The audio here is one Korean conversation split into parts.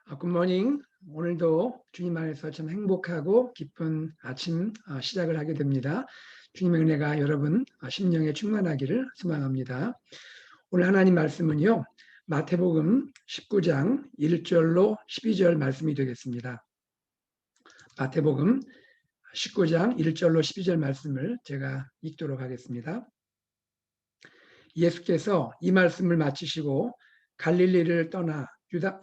굿모닝. 오늘도 주님 안에서 참 행복하고 기쁜 아침 시작을 하게 됩니다. 주님의 은혜가 여러분 심령에 충만하기를 소망합니다. 오늘 하나님 말씀은요. 마태복음 19장 1절로 12절 말씀이 되겠습니다. 마태복음 19장 1절로 12절 말씀을 제가 읽도록 하겠습니다. 예수께서 이 말씀을 마치시고 갈릴리를 떠나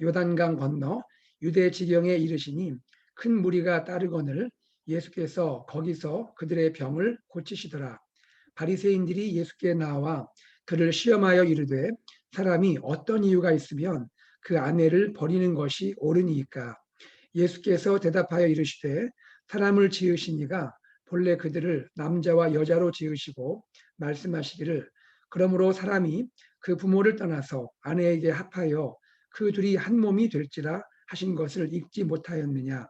요단강 건너 유대 지경에 이르시니 큰 무리가 따르거늘 예수께서 거기서 그들의 병을 고치시더라. 바리새인들이 예수께 나와 그를 시험하여 이르되 사람이 어떤 이유가 있으면 그 아내를 버리는 것이 옳으니이까. 예수께서 대답하여 이르시되 사람을 지으시니가 본래 그들을 남자와 여자로 지으시고 말씀하시기를 그러므로 사람이 그 부모를 떠나서 아내에게 합하여 그 둘이 한 몸이 될지라 하신 것을 읽지 못하였느냐.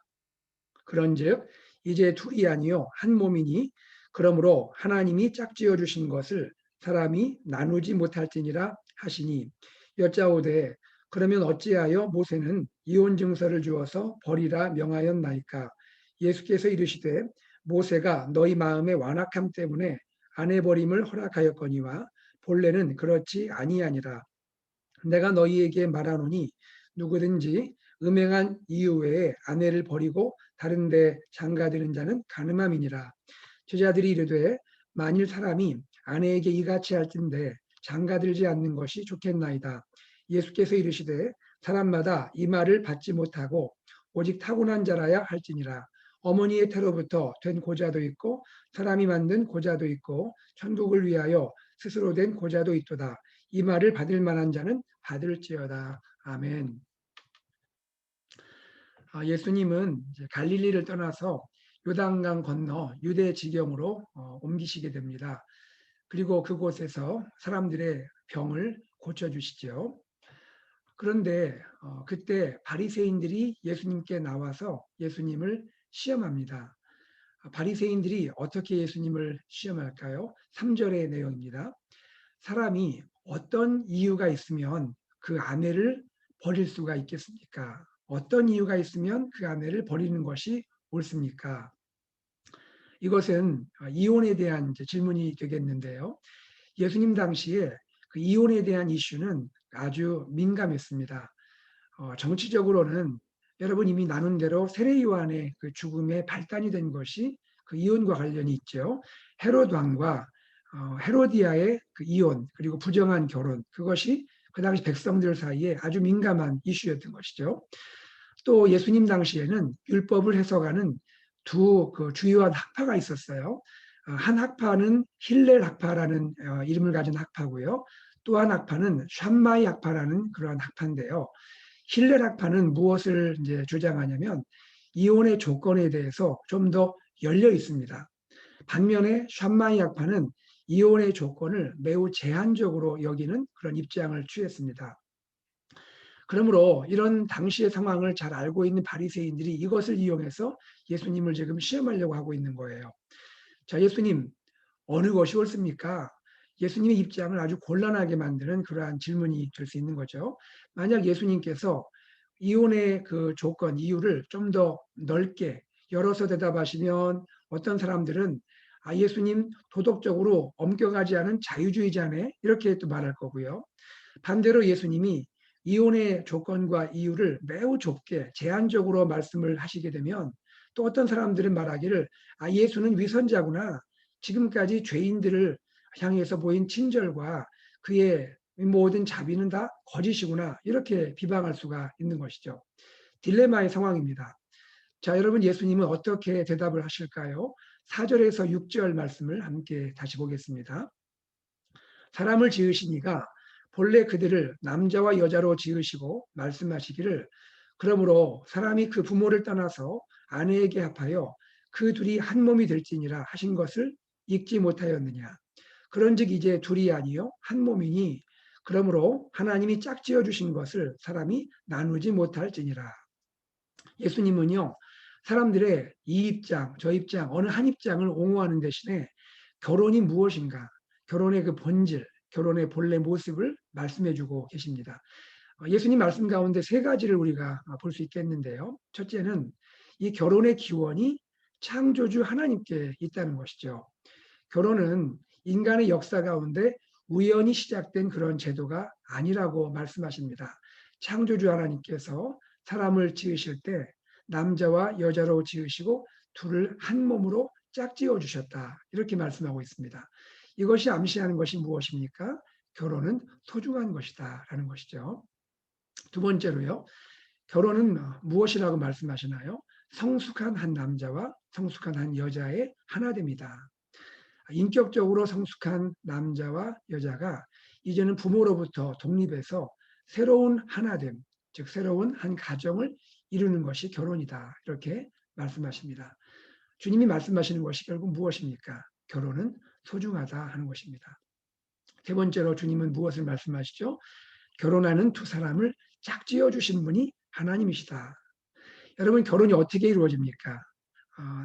그런즉 이제 둘이 아니요 한 몸이니 그러므로 하나님이 짝지어 주신 것을 사람이 나누지 못할지니라 하시니 여짜오되 그러면 어찌하여 모세는 이혼 증서를 주어서 버리라 명하였나이까. 예수께서 이르시되 모세가 너희 마음의 완악함 때문에 아내 버림을 허락하였거니와 본래는 그렇지 아니하니라. 내가 너희에게 말하노니 누구든지 음행한 이유 외에 아내를 버리고 다른 데 장가드는 자는 간음함이니라. 제자들이 이르되 만일 사람이 아내에게 이같이 할진대 장가들지 않는 것이 좋겠나이다. 예수께서 이르시되 사람마다 이 말을 받지 못하고 오직 타고난 자라야 할지니라. 어머니의 태로부터 된 고자도 있고 사람이 만든 고자도 있고 천국을 위하여 스스로 된 고자도 있도다. 이 말을 받을 만한 자는 받을지어다. 아멘. 예수님은 갈릴리를 떠나서 요단강 건너 유대 지경으로 옮기시게 됩니다. 그리고 그곳에서 사람들의 병을 고쳐주시죠. 그런데 그때 바리새인들이 예수님께 나와서 예수님을 시험합니다. 바리새인들이 어떻게 예수님을 시험할까요? 3절의 내용입니다. 사람이 어떤 이유가 있으면 그 아내를 버릴 수가 있겠습니까? 어떤 이유가 있으면 그 아내를 버리는 것이 옳습니까? 이것은 이혼에 대한 질문이 되겠는데요. 예수님 당시에 그 이혼에 대한 이슈는 아주 민감했습니다. 정치적으로는 여러분 이미 나눈 대로 세례 요한의 그 죽음에 발단이 된 것이 그 이혼과 관련이 있죠. 헤롯 왕과 헤로디아의 그 이혼 그리고 부정한 결혼 그것이 그 당시 백성들 사이에 아주 민감한 이슈였던 것이죠. 또 예수님 당시에는 율법을 해석하는 두 그 주요한 학파가 있었어요. 한 학파는 힐렐 학파라는 이름을 가진 학파고요. 또 한 학파는 샴마이 학파라는 그러한 학파인데요. 힐렐 학파는 무엇을 이제 주장하냐면 이혼의 조건에 대해서 좀 더 열려 있습니다. 반면에 샴마이 학파는 이혼의 조건을 매우 제한적으로 여기는 그런 입장을 취했습니다. 그러므로 이런 당시의 상황을 잘 알고 있는 바리새인들이 이것을 이용해서 예수님을 지금 시험하려고 하고 있는 거예요. 자, 예수님 어느 것이 옳습니까? 예수님의 입장을 아주 곤란하게 만드는 그러한 질문이 될 수 있는 거죠. 만약 예수님께서 이혼의 그 조건, 이유를 좀 더 넓게 열어서 대답하시면 어떤 사람들은 예수님 도덕적으로 엄격하지 않은 자유주의자네 이렇게 또 말할 거고요. 반대로 예수님이 이혼의 조건과 이유를 매우 좁게 제한적으로 말씀을 하시게 되면 또 어떤 사람들은 말하기를 예수는 위선자구나. 지금까지 죄인들을 향해서 보인 친절과 그의 모든 자비는 다 거짓이구나. 이렇게 비방할 수가 있는 것이죠. 딜레마의 상황입니다. 자, 여러분 예수님은 어떻게 대답을 하실까요? 4절에서 6절 말씀을 함께 다시 보겠습니다. 사람을 지으시니가 본래 그들을 남자와 여자로 지으시고 말씀하시기를 그러므로 사람이 그 부모를 떠나서 아내에게 합하여 그 둘이 한 몸이 될지니라 하신 것을 읽지 못하였느냐. 그런즉 이제 둘이 아니요 한 몸이니 그러므로 하나님이 짝지어 주신 것을 사람이 나누지 못할지니라. 예수님은요 사람들의 이 입장 저 입장 어느 한 입장을 옹호하는 대신에 결혼이 무엇인가 결혼의 그 본질 결혼의 본래 모습을 말씀해 주고 계십니다. 예수님 말씀 가운데 세 가지를 우리가 볼 수 있겠는데요. 첫째는 이 결혼의 기원이 창조주 하나님께 있다는 것이죠. 결혼은 인간의 역사 가운데 우연히 시작된 그런 제도가 아니라고 말씀하십니다. 창조주 하나님께서 사람을 지으실 때 남자와 여자로 지으시고 둘을 한 몸으로 짝지어 주셨다. 이렇게 말씀하고 있습니다. 이것이 암시하는 것이 무엇입니까? 결혼은 소중한 것이다 라는 것이죠. 두 번째로요. 결혼은 무엇이라고 말씀하시나요? 성숙한 한 남자와 성숙한 한 여자의 하나됨이다. 인격적으로 성숙한 남자와 여자가 이제는 부모로부터 독립해서 새로운 하나됨, 즉 새로운 한 가정을 이루는 것이 결혼이다. 이렇게 말씀하십니다. 주님이 말씀하시는 것이 결국 무엇입니까? 결혼은 소중하다 하는 것입니다. 세 번째로 주님은 무엇을 말씀하시죠? 결혼하는 두 사람을 짝지어 주신 분이 하나님이시다. 여러분, 결혼이 어떻게 이루어집니까?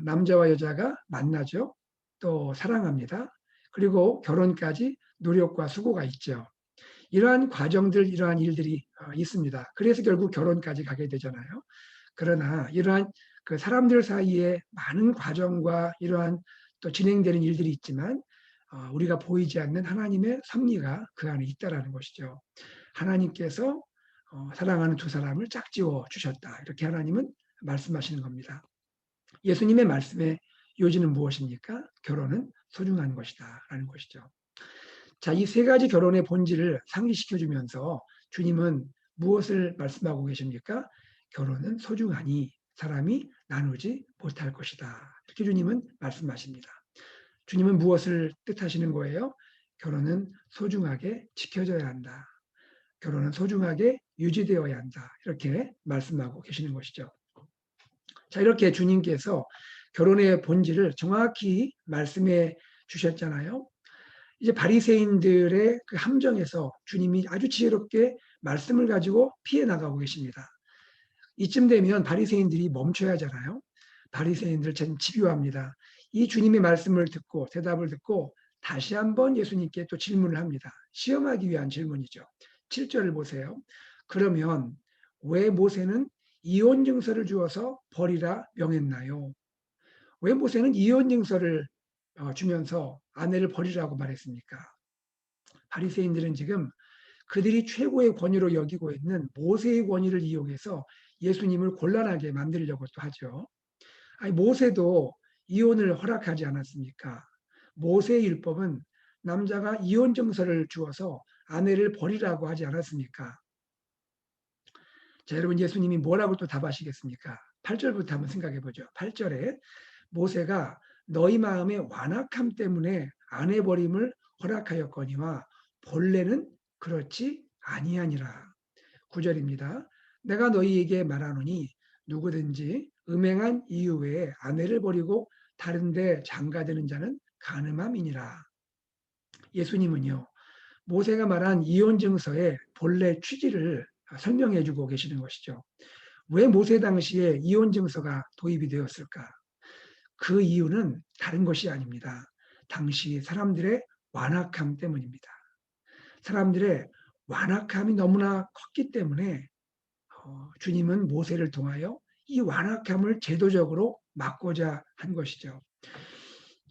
남자와 여자가 만나죠. 또 사랑합니다. 그리고 결혼까지 노력과 수고가 있죠. 이러한 과정들, 이러한 일들이 있습니다. 그래서 결국 결혼까지 가게 되잖아요. 그러나 이러한 그 사람들 사이에 많은 과정과 이러한 또 진행되는 일들이 있지만 우리가 보이지 않는 하나님의 섭리가 그 안에 있다라는 것이죠. 하나님께서 사랑하는 두 사람을 짝지어 주셨다. 이렇게 하나님은 말씀하시는 겁니다. 예수님의 말씀의 요지는 무엇입니까? 결혼은 소중한 것이다 라는 것이죠. 자, 이 세 가지 결혼의 본질을 상기시켜 주면서 주님은 무엇을 말씀하고 계십니까? 결혼은 소중하니 사람이 나누지 못할 것이다. 이렇게 주님은 말씀하십니다. 주님은 무엇을 뜻하시는 거예요? 결혼은 소중하게 지켜져야 한다. 결혼은 소중하게 유지되어야 한다. 이렇게 말씀하고 계시는 것이죠. 자, 이렇게 주님께서 결혼의 본질을 정확히 말씀해 주셨잖아요. 이제 바리새인들의 그 함정에서 주님이 아주 지혜롭게 말씀을 가지고 피해 나가고 계십니다. 이쯤 되면 바리새인들이 멈춰야 하잖아요. 바리새인들 참 집요합니다. 이 주님의 말씀을 듣고 대답을 듣고 다시 한번 예수님께 또 질문을 합니다. 시험하기 위한 질문이죠. 7절을 보세요. 그러면 왜 모세는 이혼 증서를 주어서 버리라 명했나요? 왜 모세는 이혼 증서를 주면서 아내를 버리라고 말했습니까? 바리새인들은 지금 그들이 최고의 권위로 여기고 있는 모세의 권위를 이용해서 예수님을 곤란하게 만들려고 또 하죠. 아니, 모세도 이혼을 허락하지 않았습니까? 모세의 율법은 남자가 이혼 증서를 주어서 아내를 버리라고 하지 않았습니까? 자, 여러분, 예수님이 뭐라고 또 답하시겠습니까? 8절부터 한번 생각해 보죠. 8절에 모세가 너희 마음의 완악함 때문에 아내 버림을 허락하였거니와 본래는 그렇지 아니하니라. 9절입니다. 내가 너희에게 말하노니 누구든지 음행한 이유 외에 아내를 버리고 다른 데 장가드는 자는 간음함이니라. 예수님은요, 모세가 말한 이혼 증서의 본래 취지를 설명해 주고 계시는 것이죠. 왜 모세 당시에 이혼 증서가 도입이 되었을까? 그 이유는 다른 것이 아닙니다. 당시 사람들의 완악함 때문입니다. 사람들의 완악함이 너무나 컸기 때문에 주님은 모세를 통하여 이 완악함을 제도적으로 막고자 한 것이죠.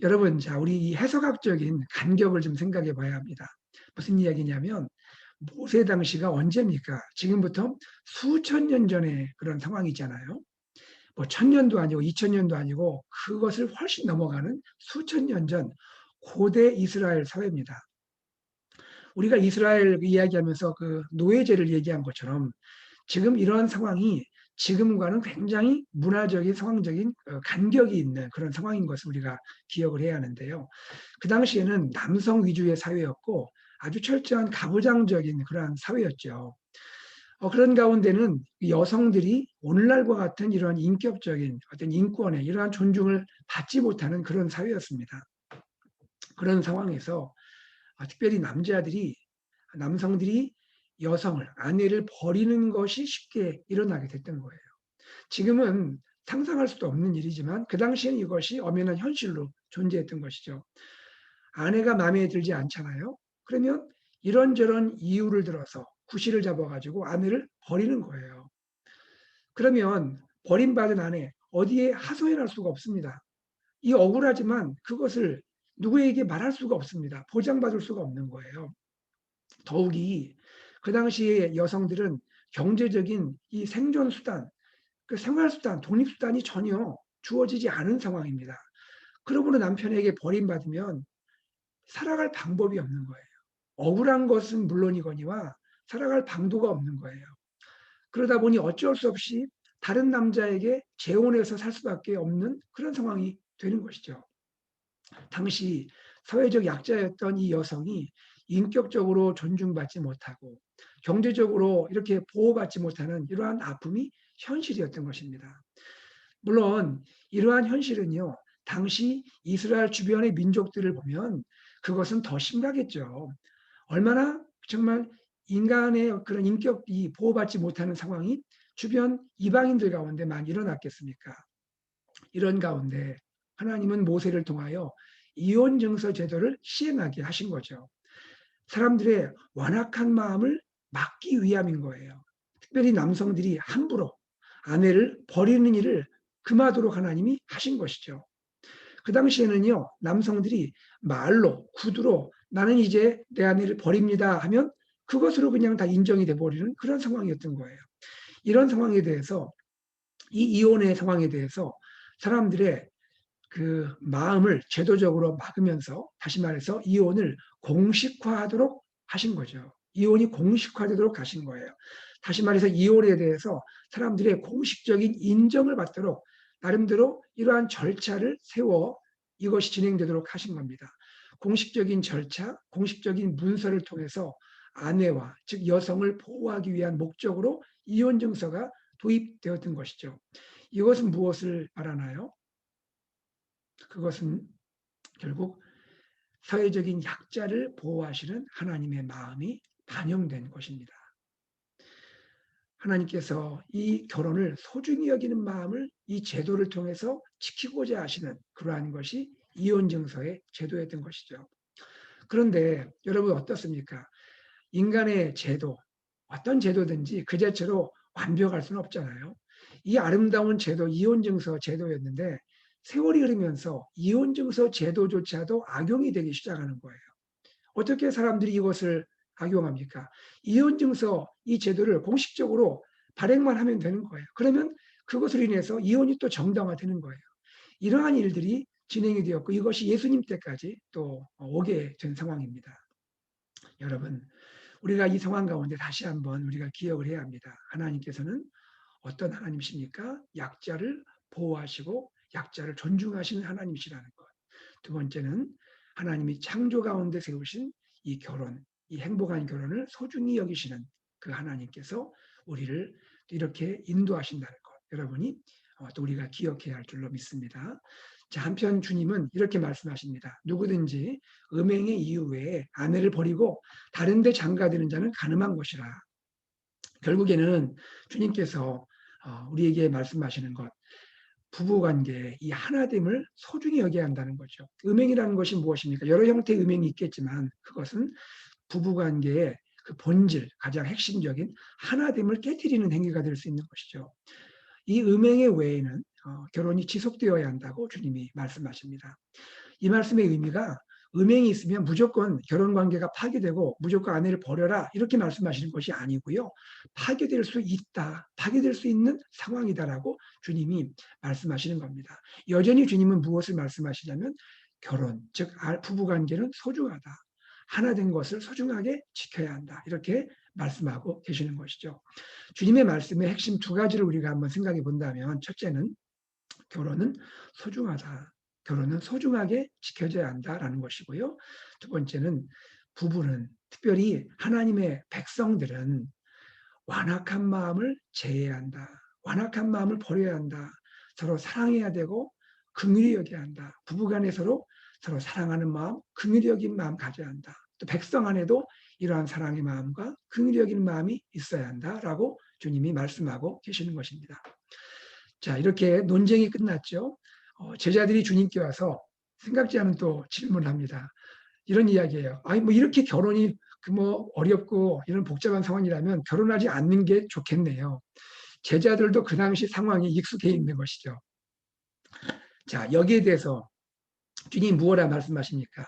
여러분, 자, 우리 이 해석학적인 간격을 좀 생각해 봐야 합니다. 무슨 이야기냐면 모세 당시가 언제입니까? 지금부터 수천 년 전의 그런 상황이잖아요. 뭐 천년도 아니고 2000년도 아니고 그것을 훨씬 넘어가는 수천 년 전 고대 이스라엘 사회입니다. 우리가 이스라엘 이야기하면서 그 노예제를 얘기한 것처럼 지금 이러한 상황이 지금과는 굉장히 문화적인 상황적인 간격이 있는 그런 상황인 것을 우리가 기억을 해야 하는데요. 그 당시에는 남성 위주의 사회였고 아주 철저한 가부장적인 그러한 사회였죠. 그런 가운데는 여성들이 오늘날과 같은 이러한 인격적인 어떤 인권에 이러한 존중을 받지 못하는 그런 사회였습니다. 그런 상황에서 특별히 남성들이 여성을, 아내를 버리는 것이 쉽게 일어나게 됐던 거예요. 지금은 상상할 수도 없는 일이지만 그 당시에는 이것이 엄연한 현실로 존재했던 것이죠. 아내가 마음에 들지 않잖아요. 그러면 이런저런 이유를 들어서 구실을 잡아가지고 아내를 버리는 거예요. 그러면 버림받은 아내 어디에 하소연할 수가 없습니다. 이 억울하지만 그것을 누구에게 말할 수가 없습니다. 보장받을 수가 없는 거예요. 더욱이 그 당시에 여성들은 경제적인 이 생존 수단, 그 생활 수단, 독립 수단이 전혀 주어지지 않은 상황입니다. 그러므로 남편에게 버림받으면 살아갈 방법이 없는 거예요. 억울한 것은 물론이거니와 살아갈 방도가 없는 거예요. 그러다 보니 어쩔 수 없이 다른 남자에게 재혼해서 살 수밖에 없는 그런 상황이 되는 것이죠. 당시 사회적 약자였던 이 여성이 인격적으로 존중받지 못하고 경제적으로 이렇게 보호받지 못하는 이러한 아픔이 현실이었던 것입니다. 물론 이러한 현실은요, 당시 이스라엘 주변의 민족들을 보면 그것은 더 심각했죠. 얼마나 정말 인간의 그런 인격이 보호받지 못하는 상황이 주변 이방인들 가운데 많이 일어났겠습니까? 이런 가운데 하나님은 모세를 통하여 이혼 증서 제도를 시행하게 하신 거죠. 사람들의 완악한 마음을 막기 위함인 거예요. 특별히 남성들이 함부로 아내를 버리는 일을 금하도록 하나님이 하신 것이죠. 그 당시에는요, 남성들이 말로, 구두로 나는 이제 내 아내를 버립니다 하면 그것으로 그냥 다 인정이 돼버리는 그런 상황이었던 거예요. 이런 상황에 대해서, 이 이혼의 상황에 대해서 사람들의 그 마음을 제도적으로 막으면서 다시 말해서 이혼을 공식화하도록 하신 거죠. 이혼이 공식화되도록 하신 거예요. 다시 말해서 이혼에 대해서 사람들의 공식적인 인정을 받도록 나름대로 이러한 절차를 세워 이것이 진행되도록 하신 겁니다. 공식적인 절차, 공식적인 문서를 통해서 아내와 즉 여성을 보호하기 위한 목적으로 이혼 증서가 도입되었던 것이죠. 이것은 무엇을 말하나요? 그것은 결국 사회적인 약자를 보호하시는 하나님의 마음이 반영된 것입니다. 하나님께서 이 결혼을 소중히 여기는 마음을 이 제도를 통해서 지키고자 하시는 그러한 것이 이혼증서의 제도였던 것이죠. 그런데 여러분 어떻습니까? 인간의 제도, 어떤 제도든지 그 자체로 완벽할 수는 없잖아요. 이 아름다운 제도, 이혼증서 제도였는데 세월이 흐르면서 이혼증서 제도조차도 악용이 되기 시작하는 거예요. 어떻게 사람들이 이것을 악용합니까? 이혼증서 이 제도를 공식적으로 발행만 하면 되는 거예요. 그러면 그것으로 인해서 이혼이 또 정당화되는 거예요. 이러한 일들이 진행이 되었고 이것이 예수님 때까지 또 오게 된 상황입니다. 여러분, 우리가 이 상황 가운데 다시 한번 우리가 기억을 해야 합니다. 하나님께서는 어떤 하나님이십니까? 약자를 보호하시고 약자를 존중하시는 하나님이시라는 것. 두 번째는 하나님이 창조 가운데 세우신 이 결혼, 이 행복한 결혼을 소중히 여기시는 그 하나님께서 우리를 이렇게 인도하신다는 것. 여러분이 또 우리가 기억해야 할 줄로 믿습니다. 자, 한편 주님은 이렇게 말씀하십니다. 누구든지 음행의 이유 외에 아내를 버리고 다른 데 장가드는 자는 간음한 것이라. 결국에는 주님께서 우리에게 말씀하시는 것, 부부관계 이 하나됨을 소중히 여겨야 한다는 거죠. 음행이라는 것이 무엇입니까? 여러 형태의 음행이 있겠지만 그것은 부부관계의 그 본질, 가장 핵심적인 하나됨을 깨뜨리는 행위가 될 수 있는 것이죠. 이 음행의 외에는 결혼이 지속되어야 한다고 주님이 말씀하십니다. 이 말씀의 의미가 음행이 있으면 무조건 결혼 관계가 파괴되고 무조건 아내를 버려라 이렇게 말씀하시는 것이 아니고요. 파괴될 수 있다. 파괴될 수 있는 상황이다라고 주님이 말씀하시는 겁니다. 여전히 주님은 무엇을 말씀하시냐면 결혼, 즉 부부관계는 소중하다. 하나 된 것을 소중하게 지켜야 한다. 이렇게 말씀하고 계시는 것이죠. 주님의 말씀의 핵심 두 가지를 우리가 한번 생각해 본다면 첫째는 결혼은 소중하다. 결혼은 소중하게 지켜져야 한다라는 것이고요. 두 번째는 부부는 특별히 하나님의 백성들은 완악한 마음을 제해야 한다. 완악한 마음을 버려야 한다. 서로 사랑해야 되고 긍휼히 여겨야 한다. 부부간에 서로 사랑하는 마음, 긍휼히 여기는 마음 가져야 한다. 또 백성 안에도 이러한 사랑의 마음과 긍휼히 여기는 마음이 있어야 한다라고 주님이 말씀하고 계시는 것입니다. 자, 이렇게 논쟁이 끝났죠. 제자들이 주님께 와서 생각지 않은 또 질문을 합니다. 이런 이야기예요. 아니, 뭐 이렇게 결혼이 그 뭐 어렵고 이런 복잡한 상황이라면 결혼하지 않는 게 좋겠네요. 제자들도 그 당시 상황이 익숙해 있는 것이죠. 자, 여기에 대해서 주님 무엇라 말씀하십니까?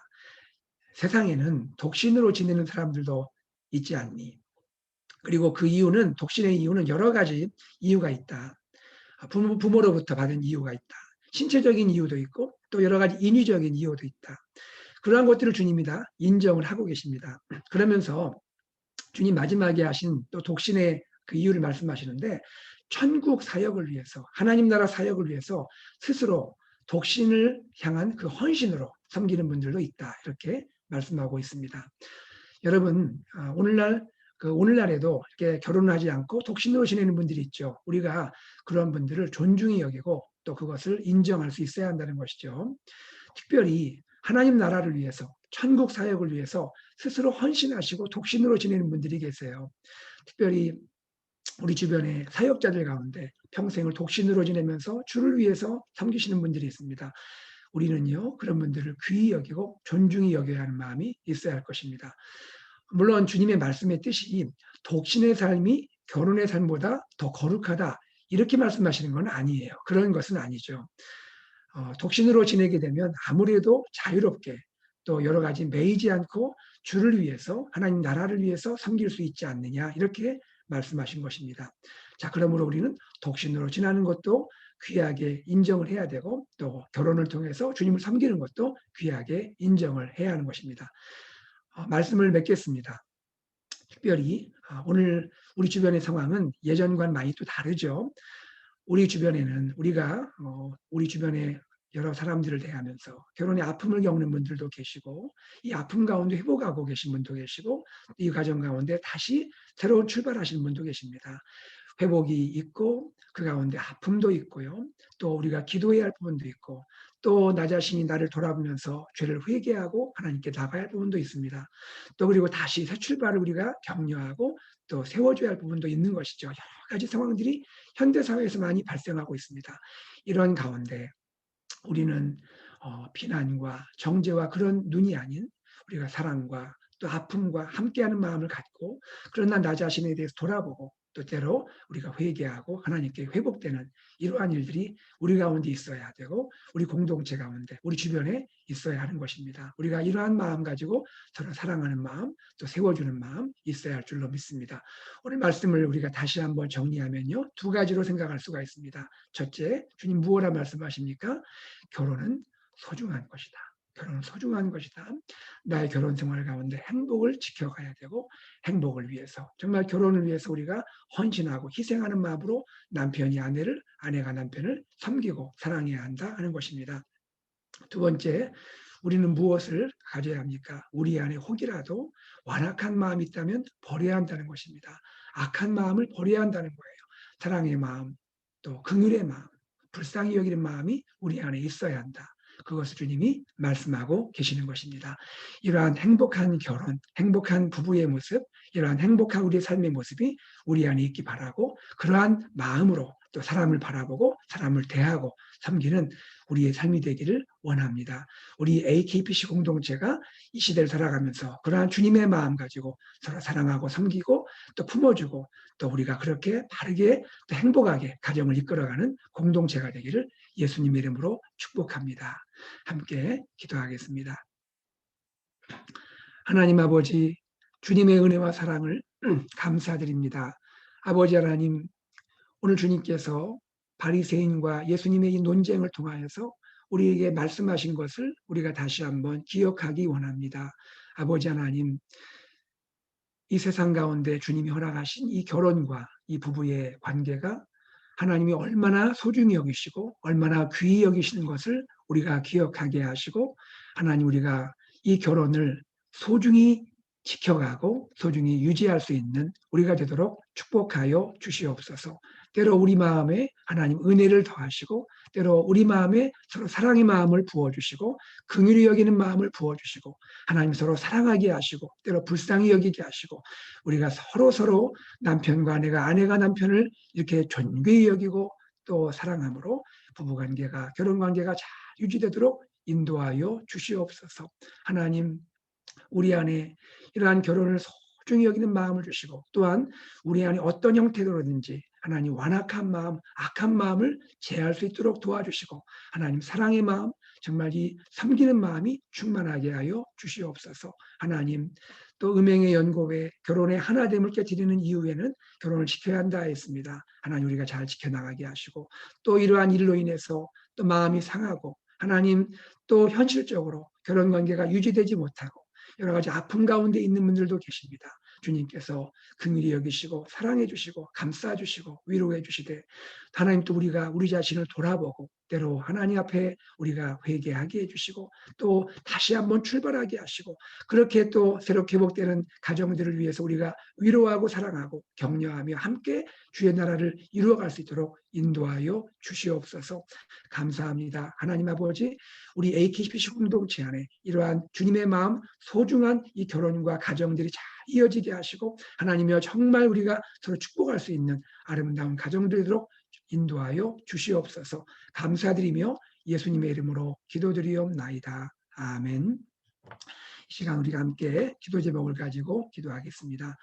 세상에는 독신으로 지내는 사람들도 있지 않니? 그리고 그 이유는, 독신의 이유는 여러 가지 이유가 있다. 부모로부터 받은 이유가 있다. 신체적인 이유도 있고 또 여러 가지 인위적인 이유도 있다. 그러한 것들을 주님이 다 인정을 하고 계십니다. 그러면서 주님 마지막에 하신 또 독신의 그 이유를 말씀하시는데, 천국 사역을 위해서, 하나님 나라 사역을 위해서 스스로 독신을 향한 그 헌신으로 섬기는 분들도 있다. 이렇게 말씀하고 있습니다. 여러분, 오늘날에도 이렇게 결혼하지 않고 독신으로 지내는 분들이 있죠. 우리가 그런 분들을 존중히 여기고 또 그것을 인정할 수 있어야 한다는 것이죠. 특별히 하나님 나라를 위해서, 천국 사역을 위해서 스스로 헌신하시고 독신으로 지내는 분들이 계세요. 특별히 우리 주변의 사역자들 가운데 평생을 독신으로 지내면서 주를 위해서 섬기시는 분들이 있습니다. 우리는요, 그런 분들을 귀히 여기고 존중히 여겨야 하는 마음이 있어야 할 것입니다. 물론 주님의 말씀의 뜻이 독신의 삶이 결혼의 삶보다 더 거룩하다, 이렇게 말씀하시는 건 아니에요. 그런 것은 아니죠. 독신으로 지내게 되면 아무래도 자유롭게 또 여러 가지 매이지 않고 주를 위해서, 하나님 나라를 위해서 섬길 수 있지 않느냐, 이렇게 말씀하신 것입니다. 자, 그러므로 우리는 독신으로 지내는 것도 귀하게 인정을 해야 되고 또 결혼을 통해서 주님을 섬기는 것도 귀하게 인정을 해야 하는 것입니다. 말씀을 맺겠습니다. 특별히 오늘 우리 주변의 상황은 예전과는 많이 또 다르죠. 우리 주변에는 우리 주변에 여러 사람들을 대하면서 결혼의 아픔을 겪는 분들도 계시고, 이 아픔 가운데 회복하고 계신 분도 계시고, 이 과정 가운데 다시 새로운 출발하시는 분도 계십니다. 회복이 있고 그 가운데 아픔도 있고요. 또 우리가 기도해야 할 부분도 있고, 또 나 자신이 나를 돌아보면서 죄를 회개하고 하나님께 나가야 할 부분도 있습니다. 또 그리고 다시 새 출발을 우리가 격려하고 또 세워줘야 할 부분도 있는 것이죠. 여러 가지 상황들이 현대 사회에서 많이 발생하고 있습니다. 이런 가운데 우리는 비난과 정죄와 그런 눈이 아닌 우리가 사랑과 또 아픔과 함께하는 마음을 갖고, 그러나 나 자신에 대해서 돌아보고 또 때로 우리가 회개하고 하나님께 회복되는 이러한 일들이 우리 가운데 있어야 되고 우리 공동체 가운데 우리 주변에 있어야 하는 것입니다. 우리가 이러한 마음 가지고 서로 사랑하는 마음 또 세워주는 마음 있어야 할 줄로 믿습니다. 오늘 말씀을 우리가 다시 한번 정리하면요, 두 가지로 생각할 수가 있습니다. 첫째, 주님 무엇라 말씀하십니까? 결혼은 소중한 것이다. 결혼은 소중한 것이다. 나의 결혼 생활 가운데 행복을 지켜가야 되고, 행복을 위해서, 정말 결혼을 위해서 우리가 헌신하고 희생하는 마음으로 남편이 아내를, 아내가 남편을 섬기고 사랑해야 한다 하는 것입니다. 두 번째, 우리는 무엇을 가져야 합니까? 우리 안에 혹이라도 완악한 마음이 있다면 버려야 한다는 것입니다. 악한 마음을 버려야 한다는 거예요. 사랑의 마음, 또 긍휼의 마음, 불쌍히 여기는 마음이 우리 안에 있어야 한다. 그것을 주님이 말씀하고 계시는 것입니다. 이러한 행복한 결혼, 행복한 부부의 모습, 이러한 행복한 우리의 삶의 모습이 우리 안에 있기 바라고, 그러한 마음으로 또 사람을 바라보고 사람을 대하고 섬기는 우리의 삶이 되기를 원합니다. 우리 AKPC 공동체가 이 시대를 살아가면서 그러한 주님의 마음 가지고 서로 사랑하고 섬기고 또 품어주고, 또 우리가 그렇게 바르게 또 행복하게 가정을 이끌어가는 공동체가 되기를 예수님의 이름으로 축복합니다. 함께 기도하겠습니다. 하나님 아버지, 주님의 은혜와 사랑을 감사드립니다. 아버지 하나님, 오늘 주님께서 바리새인과 예수님의 이 논쟁을 통하여서 우리에게 말씀하신 것을 우리가 다시 한번 기억하기 원합니다. 아버지 하나님, 이 세상 가운데 주님이 허락하신 이 결혼과 이 부부의 관계가 하나님이 얼마나 소중히 여기시고 얼마나 귀히 여기시는 것을 우리가 기억하게 하시고, 하나님, 우리가 이 결혼을 소중히 지켜가고 소중히 유지할 수 있는 우리가 되도록 축복하여 주시옵소서. 때로 우리 마음에 하나님 은혜를 더하시고, 때로 우리 마음에 서로 사랑의 마음을 부어주시고 긍휼히 여기는 마음을 부어주시고, 하나님 서로 사랑하게 하시고 때로 불쌍히 여기게 하시고, 우리가 서로 남편과 아내가 남편을 이렇게 존귀히 여기고 또 사랑함으로 부부관계가, 결혼관계가 잘 유지되도록 인도하여 주시옵소서. 하나님, 우리 안에 이러한 결혼을 소중히 여기는 마음을 주시고 또한 우리 안에 어떤 형태로든지 하나님 완악한 마음, 악한 마음을 제할 수 있도록 도와주시고 하나님 사랑의 마음, 정말 이 섬기는 마음이 충만하게 하여 주시옵소서. 하나님 또 음행의 연고에 결혼의 하나됨을 깨뜨리는 이후에는 결혼을 지켜야 한다 했습니다. 하나님 우리가 잘 지켜나가게 하시고 또 이러한 일로 인해서 또 마음이 상하고 하나님 또 현실적으로 결혼 관계가 유지되지 못하고 여러 가지 아픔 가운데 있는 분들도 계십니다. 주님께서 긍휼히 여기시고 사랑해 주시고 감싸 주시고 위로해 주시되 하나님 또 우리가 우리 자신을 돌아보고 때로 하나님 앞에 우리가 회개하게 해 주시고 또 다시 한번 출발하게 하시고 그렇게 또 새롭게 회복되는 가정들을 위해서 우리가 위로하고 사랑하고 격려하며 함께 주의 나라를 이루어갈 수 있도록 인도하여 주시옵소서. 감사합니다. 하나님 아버지 우리 AKPC 공동체 안에 이러한 주님의 마음 소중한 이 결혼과 가정들이 잘 이어지게 하시고 하나님이여 정말 우리가 서로 축복할 수 있는 아름다운 가정들도록 인도하여 주시옵소서. 감사드리며 예수님의 이름으로 기도드리옵나이다. 아멘. 이 시간 우리가 함께 기도 제목을 가지고 기도하겠습니다.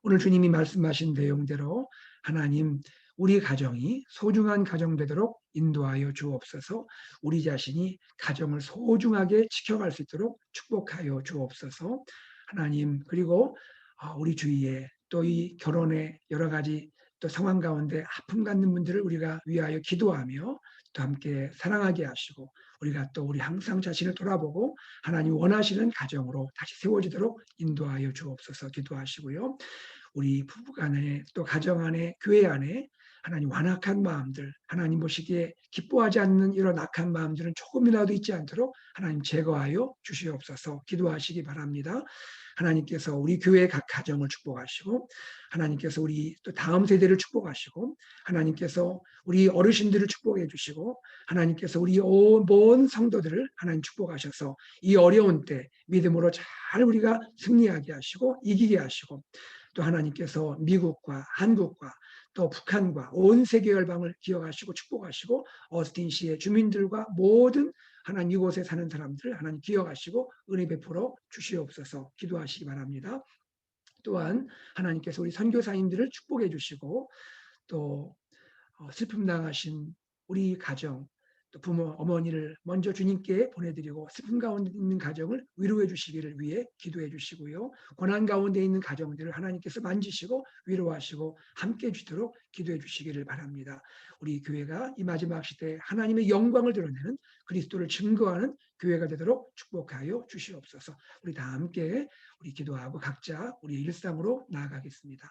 오늘 주님이 말씀하신 내용대로 하나님 우리 가정이 소중한 가정 되도록 인도하여 주옵소서. 우리 자신이 가정을 소중하게 지켜갈 수 있도록 축복하여 주옵소서. 하나님 그리고 우리 주위에 또 이 결혼의 여러 가지 또 상황 가운데 아픔 갖는 분들을 우리가 위하여 기도하며 또 함께 사랑하게 하시고 우리가 또 우리 항상 자신을 돌아보고 하나님 원하시는 가정으로 다시 세워지도록 인도하여 주옵소서 기도하시고요. 우리 부부간에 또 가정 안에 교회 안에 하나님 완악한 마음들 하나님 보시기에 기뻐하지 않는 이런 악한 마음들은 조금이라도 있지 않도록 하나님 제거하여 주시옵소서 기도하시기 바랍니다. 하나님께서 우리 교회의 각 가정을 축복하시고 하나님께서 우리 또 다음 세대를 축복하시고 하나님께서 우리 어르신들을 축복해 주시고 하나님께서 우리 온 성도들을 하나님 축복하셔서 이 어려운 때 믿음으로 잘 우리가 승리하게 하시고 이기게 하시고 또 하나님께서 미국과 한국과 또 북한과 온 세계 열방을 기억하시고 축복하시고 어스틴시의 주민들과 모든 하나님 이곳에 사는 사람들을 하나님 기억하시고 은혜 베풀어 주시옵소서 기도하시기 바랍니다. 또한 하나님께서 우리 선교사님들을 축복해 주시고 또 슬픔 당하신 우리 가정 또 부모 어머니를 먼저 주님께 보내드리고 슬픔 가운데 있는 가정을 위로해 주시기를 위해 기도해 주시고요. 고난 가운데 있는 가정들을 하나님께서 만지시고 위로하시고 함께 해 주도록 기도해 주시기를 바랍니다. 우리 교회가 이 마지막 시대에 하나님의 영광을 드러내는 그리스도를 증거하는 교회가 되도록 축복하여 주시옵소서. 우리 다 함께 우리 기도하고 각자 우리 일상으로 나아가겠습니다.